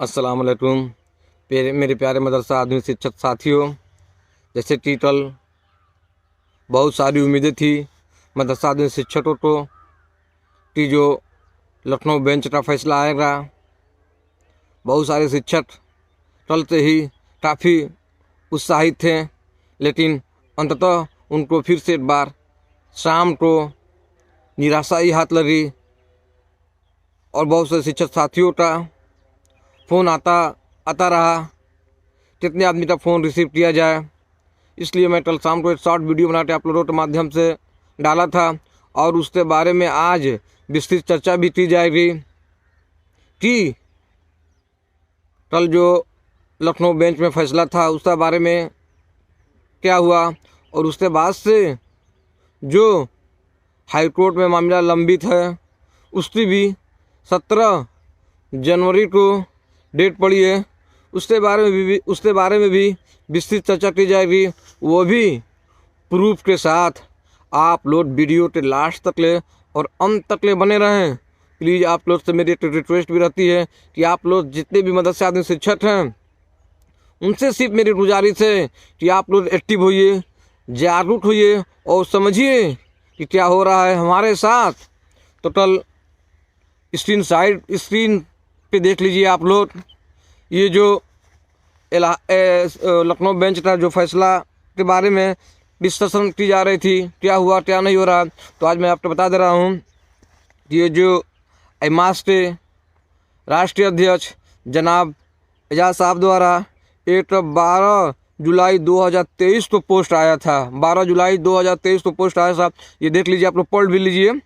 अस्सलाम वालेकुम मेरे प्यारे मदरसा आधुनिक शिक्षक साथियों। जैसे टीटल बहुत सारी उम्मीदें थी मदरसा आधुनिक शिक्षकों को कि जो लखनऊ बेंच का फैसला आएगा। बहुत सारे शिक्षक कल से ही काफ़ी उत्साहित थे, लेकिन अंततः उनको फिर से एक बार शाम को निराशा ही हाथ लगी और बहुत से शिक्षक साथियों का फ़ोन आता रहा। कितने आदमी का फ़ोन रिसीव किया जाए, इसलिए मैं कल शाम को एक शॉर्ट वीडियो बना के आप लोगों के माध्यम से डाला था और उसके बारे में आज विस्तृत चर्चा भी की जाएगी कि कल जो लखनऊ बेंच में फैसला था उसके बारे में क्या हुआ और उसके बाद से जो हाई कोर्ट में मामला लंबित है उसकी भी 17 जनवरी को डेट पड़ी है। उसके बारे में भी विस्तृत चर्चा की जाएगी, वो भी प्रूफ के साथ। आप लोग वीडियो के लास्ट तक ले और अंत तक ले बने रहें। प्लीज़ आप लोग से मेरी रिक्वेस्ट भी रहती है कि आप लोग जितने भी मदरसा आधुनिक शिक्षक हैं उनसे सिर्फ मेरी गुजारिश है कि आप लोग एक्टिव होइए, जागरूक होइए और समझिए कि क्या हो रहा है हमारे साथ। तो कल स्क्रीन पे देख लीजिए आप लोग, ये जो लखनऊ बेंच का जो फैसला के बारे में डिस्कशन की जा रही थी, क्या हुआ क्या नहीं हो रहा। तो आज मैं आपको बता दे रहा हूँ कि ये जो एमास के राष्ट्रीय अध्यक्ष जनाब एजाज साहब द्वारा एक 12 जुलाई 2023 को पोस्ट आया था। 12 जुलाई 2023 को पोस्ट आया था, ये देख लीजिए, आप लोग पढ़ भी लीजिए।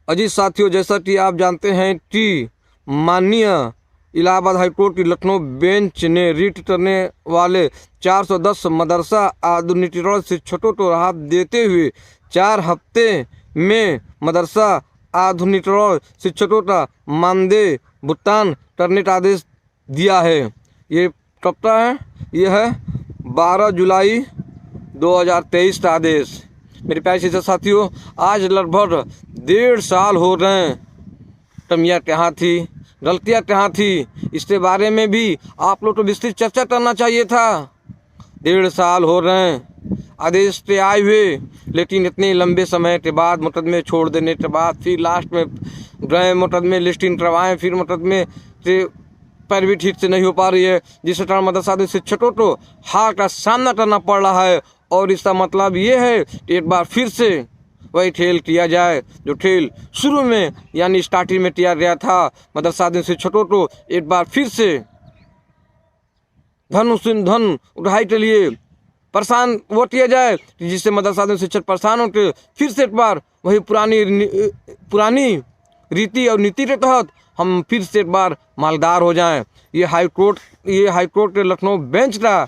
अजीज साथियों, जैसा कि आप जानते हैं कि माननीय इलाहाबाद हाईकोर्ट की लखनऊ बेंच ने रिट करने वाले 410 मदरसा आधुनिकीकरण शिक्षकों को राहत देते हुए 4 हफ्ते में मदरसा आधुनिकीकरण शिक्षकों का मानदेय भुगतान करने का आदेश दिया है। ये कब का है? ये है 12 जुलाई 2023 का आदेश। मेरे प्यारे शिक्षक साथियों, आज लगभग 1.5 साल हो रहे हैं। कमियाँ कहाँ थी, गलतियाँ कहाँ थी, इसके बारे में भी आप लोग को विस्तृत चर्चा करना चाहिए था। 1.5 साल हो रहे हैं आदेश पे आए हुए, लेकिन इतने लंबे समय के बाद, मुकदमे छोड़ देने के बाद, फिर लास्ट में गए मुकदमे लिस्टिंग करवाएं, फिर मुकदमे से पर भी ठीक से नहीं हो पा रही है, जिस कारण मदरसा आधुनिक शिक्षकों को हार का सामना करना पड़ रहा है। और इसका मतलब ये है कि एक बार फिर से वही खेल किया जाए जो खेल शुरू में यानी स्टार्टिंग में किया गया था। मदरसा आधुनिक शिक्षकों को एक बार फिर से धन उठाई के लिए परेशान वो किया जाए, जिससे मदरसा आधुनिक शिक्षक परेशान होकर फिर से एक बार वही पुरानी रीति और नीति के तहत हम फिर से एक बार मालदार हो जाएं। ये हाईकोर्ट के लखनऊ बेंच का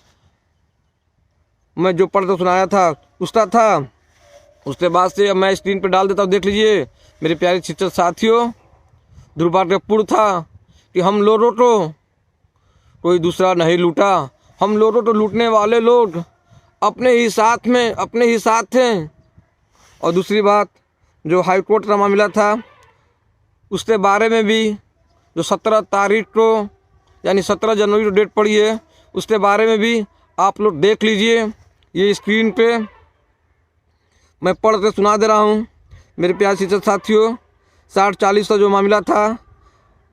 मैं जो पढ़ सुनाया था उसका था। उसके बाद से अब मैं स्क्रीन पर डाल देता हूँ, देख लीजिए मेरे प्यारे शिक्षक साथियों। दुर्भाग्यपूर्ण था कि हम लोगों को कोई दूसरा नहीं लूटा, हम लोगों को लूटने वाले लोग अपने ही साथ थे। और दूसरी बात, जो हाई कोर्ट का मामला था उसके बारे में भी जो 17 तारीख को यानी 17 जनवरी को डेट पड़ी है, उसके बारे में भी आप लोग देख लीजिए। ये स्क्रीन पे मैं पढ़ के सुना दे रहा हूँ मेरे प्यारे शिक्षक साथियों। 60-40 का जो मामला था,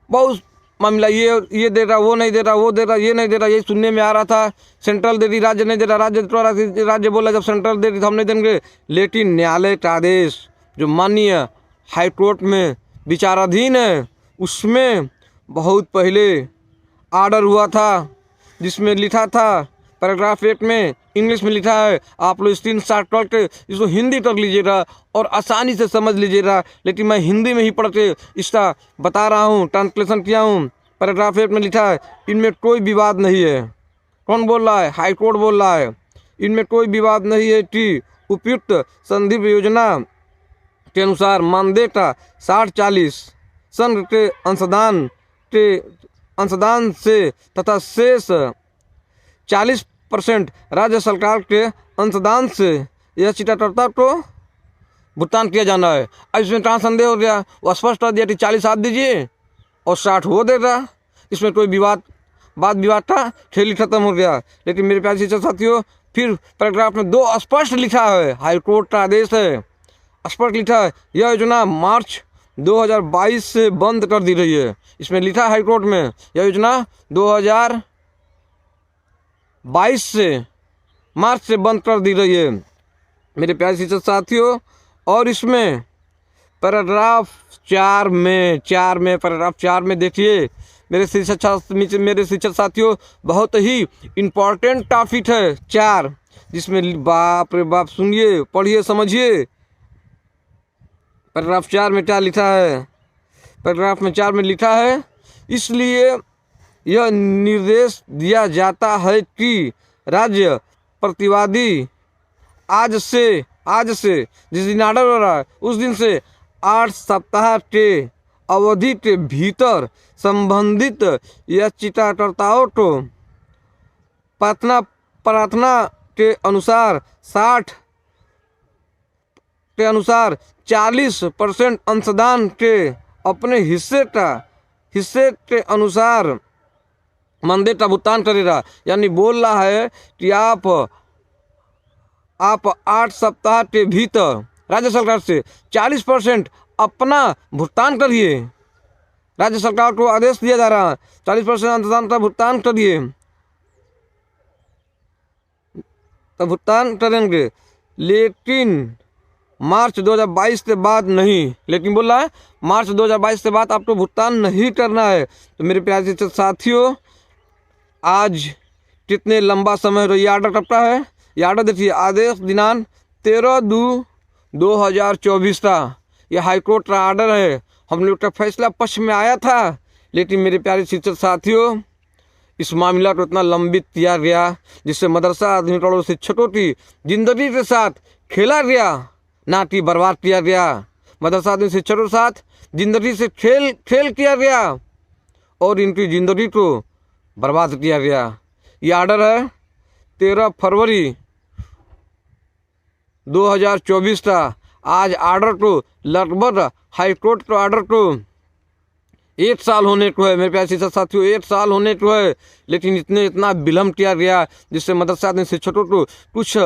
बहुत मामला ये दे रहा, वो नहीं दे रहा, वो दे रहा, ये नहीं दे रहा, ये सुनने में आ रहा था। सेंट्रल दे रही, राज्य नहीं दे रहा, राज्य बोला जब सेंट्रल दे रही तो हम नहीं देंगे। लेकिन न्यायालय का आदेश जो माननीय हाई कोर्ट में विचाराधीन है, उसमें बहुत पहले आर्डर हुआ था, जिसमें लिखा था पैराग्राफ 1 में इंग्लिश में लिखा है। आप लोग स्क्रीन शॉट करके इसको हिंदी कर लीजिएगा और आसानी से समझ लीजिएगा, लेकिन मैं हिंदी में ही पढ़ के इसका बता रहा हूँ, ट्रांसलेशन किया हूँ। पैराग्राफ 1 में लिखा है, इनमें कोई विवाद नहीं है। कौन बोल रहा है? हाई कोर्ट बोल रहा है। इनमें कोई विवाद नहीं है कि उपयुक्त संधि योजना के अनुसार मानदेय का 60-40 संघ के अंशदान से तथा शेष 40% राज्य सरकार के अंशदान से यह चिट्ठाकर्ता को भुगतान किया जाना है। अब इसमें कहाँ संदेह हो गया? वो स्पष्ट कर दिया कि 40 आप दीजिए और 60 वो देगा। इसमें कोई वाद विवाद था, खेल खत्म हो गया। लेकिन मेरे प्यारे शिक्षक साथियों, फिर पैराग्राफ में 2 स्पष्ट लिखा है, हाईकोर्ट का आदेश है, स्पष्ट लिखा है, यह योजना मार्च 2022 से बंद कर दी रही है। इसमें लिखा हाईकोर्ट में, यह योजना 2022 से मार्च से बंद कर दी रही है मेरे प्यारे शिक्षक साथियों। और इसमें पैराग्राफ 4 में पैराग्राफ 4 में देखिए मेरे शिक्षक साथियों, बहुत ही इम्पोर्टेंट टॉपिक है 4, जिसमें बाप रे बाप, सुनिए, पढ़िए, समझिए। पैराग्राफ 4 में क्या लिखा है? पैराग्राफ में 4 में लिखा है, इसलिए यह निर्देश दिया जाता है कि राज्य प्रतिवादी आज से जिस दिन ऑर्डर हो रहा है उस दिन से 8 सप्ताह के अवधि के भीतर संबंधित याचिकाकर्ताओं को प्रार्थना के अनुसार 40% अंशदान के अपने हिस्से के अनुसार मानदेय का भुगतान करेगा। यानी बोल रहा है कि आप 8 सप्ताह के भीतर राज्य सरकार से 40% अपना भुगतान करिए। राज्य सरकार को आदेश दिया जा रहा है 40% अंशदान का भुगतान करिए, तो भुगतान करेंगे, लेकिन मार्च 2022 के बाद नहीं। लेकिन बोल रहा है मार्च 2022 के बाद आपको भुगतान नहीं करना है। तो मेरे प्यारे शिक्षक साथियों, आज कितने लंबा समय ये ऑर्डर करता है। ये ऑर्डर देखिए, आदेश दिनांक 13/2/2024 का यह हाईकोर्ट का ऑर्डर है। हम लोग का फैसला पक्ष में आया था, लेकिन मेरे प्यारे शिक्षक साथियों, इस मामला को इतना लंबित किया गया जिससे मदरसा आधुनिक शिक्षकों की जिंदगी के साथ खेला गया, ना कि बर्बाद किया गया। मदरसा आधुनिक शिक्षकों के साथ जिंदगी से खेल किया गया और इनकी जिंदगी को बर्बाद किया गया। ये ऑर्डर है 13 फरवरी 2024 का। आज ऑर्डर को लगभग हाईकोर्ट के ऑर्डर को 1 साल होने को है मेरे प्यारे शिक्षक साथियों, 1 साल होने को है। लेकिन इतना विलम्ब किया गया जिससे मदरसा आधुनिक शिक्षकों को कुछ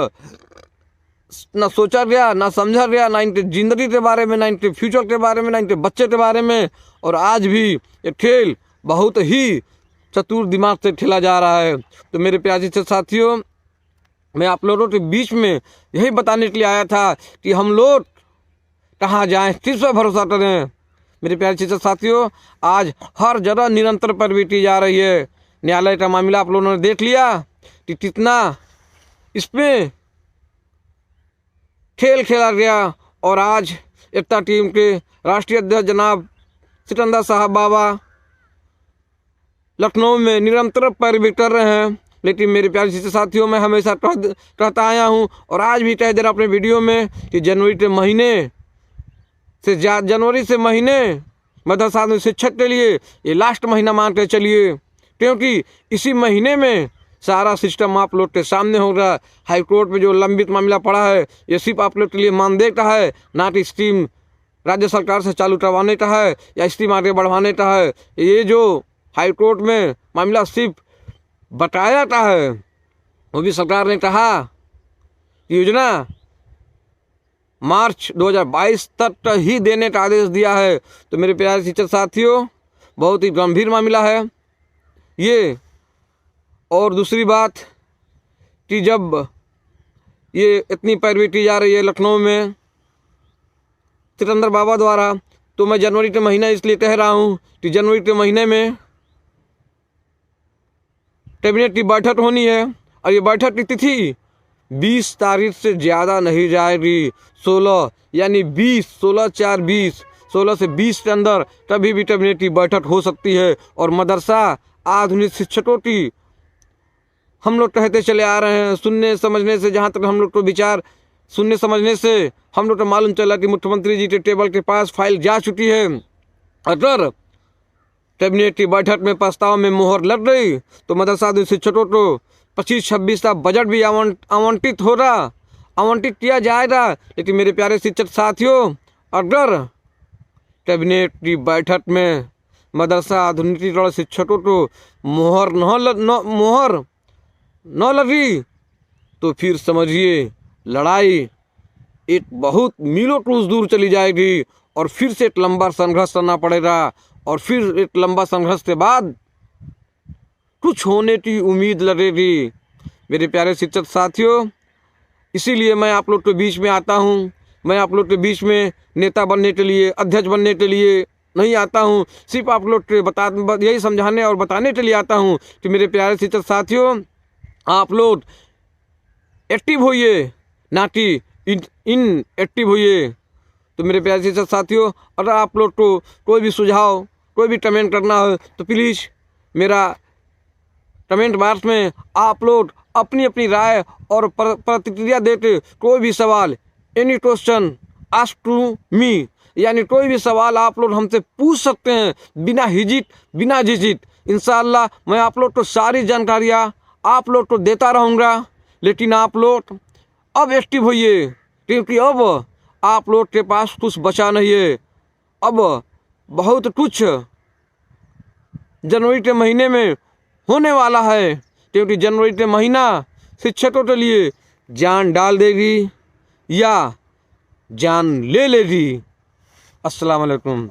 ना सोचा गया, ना समझा गया, ना इनके जिंदगी के बारे में, ना इनके फ्यूचर के बारे में, ना इनके बच्चे के बारे में। और आज भी ये खेल बहुत ही चतुर दिमाग से खेला जा रहा है। तो मेरे प्यारे शिक्षक साथियों, मैं आप लोगों के बीच में यही बताने के लिए आया था कि हम लोग कहाँ जाएं, किस पर भरोसा करें। मेरे प्यारे शिक्षक साथियों, आज हर जगह निरंतर प्रवृत्ति जा रही है। न्यायालय का मामला आप लोगों ने देख लिया कि कितना इसमें खेल खेला गया। और आज एकता टीम के राष्ट्रीय अध्यक्ष जनाब सिकंदर साहब बाबा लखनऊ में निरंतर पैरवी कर रहे हैं। लेकिन मेरे प्यारे शिक्षक साथियों, मैं हमेशा कहता आया हूँ और आज भी कह दे रहा अपने वीडियो में कि जनवरी से महीने मदरसा आधुनिक शिक्षक के लिए ये लास्ट महीना मान के चलिए, क्योंकि इसी महीने में सारा सिस्टम आप लोग के सामने होगा। हाईकोर्ट में जो लंबित मामला पड़ा है ये सिर्फ आप लोग के लिए मानदेय का है, ना कि स्कीम राज्य सरकार से चालू करवाने का है या स्कीम आगे बढ़वाने का है। ये जो हाईकोर्ट में मामला सिर्फ बताया था है, वो भी सरकार ने कहा योजना मार्च 2022 तक ही देने का आदेश दिया है। तो मेरे प्यारे शिक्षक साथियों, बहुत ही गंभीर मामला है ये। और दूसरी बात कि जब ये इतनी पैरवी की जा रही है लखनऊ में सिकंदर बाबा द्वारा, तो मैं जनवरी के महीना इसलिए कह रहा हूँ कि जनवरी के महीने में कैबिनेट की बैठक होनी है। और ये बैठक की तिथि 20 तारीख से ज़्यादा नहीं जाएगी, 16 यानी 16/4/20, 16 से 20 के अंदर कभी भी कैबिनेट की बैठक हो सकती है। और मदरसा आधुनिक शिक्षकों की हम लोग कहते चले आ रहे हैं, सुनने समझने से, जहाँ तक हम लोग को विचार सुनने समझने से हम लोग को मालूम चला कि मुख्यमंत्री जी के टेबल के पास फाइल जा चुकी है। अगर कैबिनेट की बैठक में प्रस्ताव में मोहर लग गई तो मदरसा आधुनिक शिक्षकों को 25-26 का बजट भी आवंटित किया जाएगा। लेकिन मेरे प्यारे शिक्षक साथियों, अगर कैबिनेट की बैठक में मदरसा आधुनिक शिक्षकों को मोहर न लगी तो फिर समझिए लड़ाई एक बहुत मीलों क्रूज दूर चली जाएगी और फिर से एक लंबा संघर्ष करना पड़ेगा और फिर एक लंबा संघर्ष के बाद कुछ होने की उम्मीद लगेगी। मेरे प्यारे शिक्षक साथियों, इसीलिए मैं आप लोग के बीच में आता हूँ। मैं आप लोग के बीच में नेता बनने के लिए, अध्यक्ष बनने के लिए नहीं आता हूँ, सिर्फ आप लोग के यही समझाने और बताने के लिए आता हूँ कि मेरे प्यारे शिक्षक साथियों, आप लोग एक्टिव होइए, ना कि इन एक्टिव होइए। तो मेरे प्यारे शिक्षक साथियों, अगर आप लोग को कोई भी सुझाव, कोई भी कमेंट करना हो तो प्लीज़ मेरा कमेंट बॉक्स में आप लोग अपनी अपनी राय और प्रतिक्रिया देते कोई भी सवाल, any question ask to me, यानी कोई भी सवाल आप लोग हमसे पूछ सकते हैं बिना हिचक, बिना झिझक। इंशाअल्लाह मैं आप लोग को सारी जानकारियाँ आप लोग को देता रहूँगा। लेकिन आप लोग अब एक्टिव होइए, क्योंकि अब आप लोग के पास कुछ बचा नहीं है। अब बहुत कुछ जनवरी के महीने में होने वाला है, क्योंकि जनवरी के महीना शिक्षकों के लिए जान डाल देगी या जान ले लेगी। अस्सलाम वालेकुम।